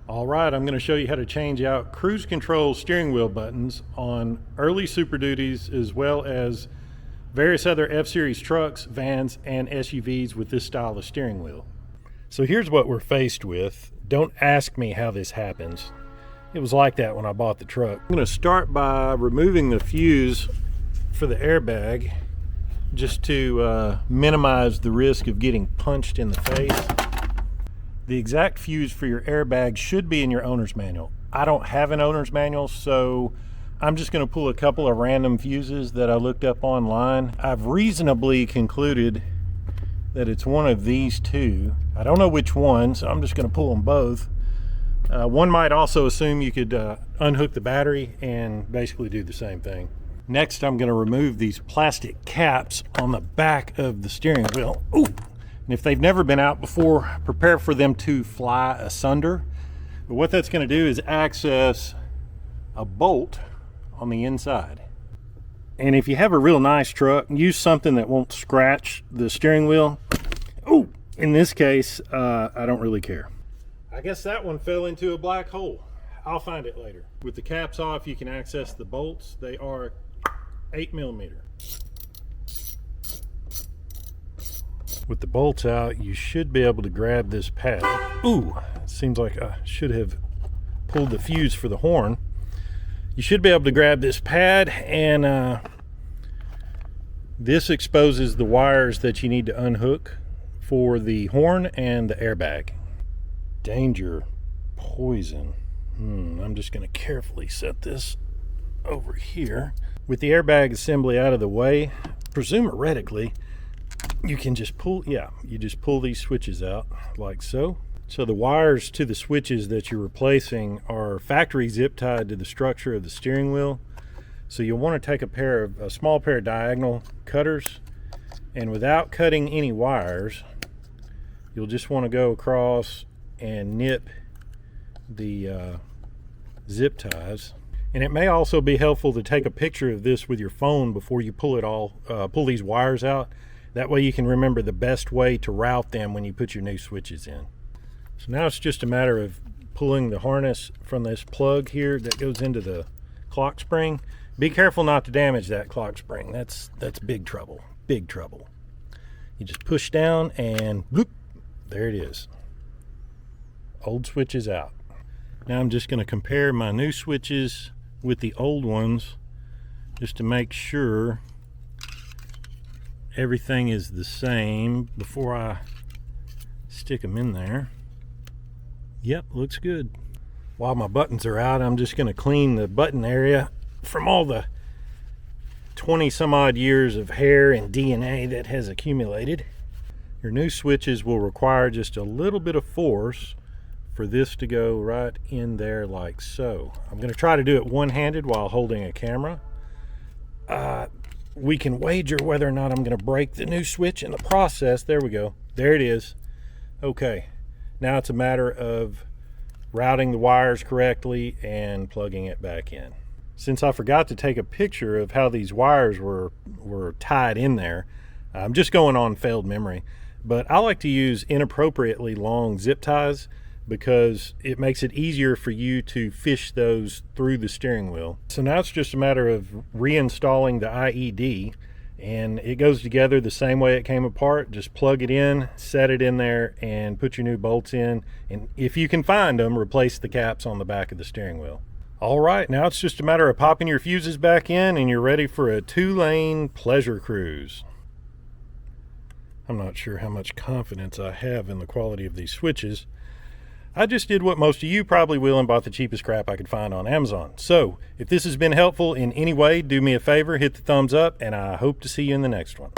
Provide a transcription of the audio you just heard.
All right, I'm going to show you how to change out cruise control steering wheel buttons on early Super Duties as well as various other F-Series trucks, vans, and SUVs with this style of steering wheel. So here's what we're faced with. Don't ask me how this happens. It was like that when I bought the truck. I'm going to start by removing the fuse for the airbag just to minimize the risk of getting punched in the face. The exact fuse for your airbag should be in your owner's manual. I don't have an owner's manual, so I'm just going to pull a couple of random fuses that I looked up online. I've reasonably concluded that it's one of these two. I don't know which one, so I'm just going to pull them both. One might also assume you could unhook the battery and basically do the same thing. Next, I'm going to remove these plastic caps on the back of the steering wheel. Ooh! And if they've never been out before, prepare for them to fly asunder. But what that's going to do is access a bolt on the inside. And if you have a real nice truck, use something that won't scratch the steering wheel. Ooh! In this case, I don't really care. I guess that one fell into a black hole. I'll find it later. With the caps off, you can access the bolts. They are 8mm. With the bolts out, you should be able to grab this pad. Ooh, it seems like I should have pulled the fuse for the horn. You should be able to grab this pad, and this exposes the wires that you need to unhook for the horn and the airbag. Danger, poison. I'm just going to carefully set this over here. With the airbag assembly out of the way, theoretically, you can just pull, you just pull these switches out like so. So the wires to the switches that you're replacing are factory zip tied to the structure of the steering wheel. So you'll want to take a small pair of diagonal cutters, and without cutting any wires, you'll just want to go across and nip the zip ties. And it may also be helpful to take a picture of this with your phone before you pull these wires out. That way you can remember the best way to route them when you put your new switches in. So now it's just a matter of pulling the harness from this plug here that goes into the clock spring. Be careful not to damage that clock spring. That's big trouble, big trouble. You just push down and bloop, there it is. Old switch is out. Now I'm just going to compare my new switches with the old ones just to make sure everything is the same before I stick them in there. Yep, looks good. While my buttons are out, I'm just going to clean the button area from all the 20 some odd years of hair and DNA that has accumulated. Your new switches will require just a little bit of force for this to go right in there like so. I'm going to try to do it one-handed while holding a camera. We can wager whether or not I'm going to break the new switch in the process. There we go. There it is. Okay. Now it's a matter of routing the wires correctly and plugging it back in. Since I forgot to take a picture of how these wires were tied in there, I'm just going on failed memory. But I like to use inappropriately long zip ties because it makes it easier for you to fish those through the steering wheel. So now it's just a matter of reinstalling the IED, and it goes together the same way it came apart. Just plug it in, set it in there, and put your new bolts in, and if you can find them, replace the caps on the back of the steering wheel. All right, now it's just a matter of popping your fuses back in and you're ready for a 2-lane pleasure cruise. I'm not sure how much confidence I have in the quality of these switches. I just did what most of you probably will and bought the cheapest crap I could find on Amazon. So, if this has been helpful in any way, do me a favor, hit the thumbs up, and I hope to see you in the next one.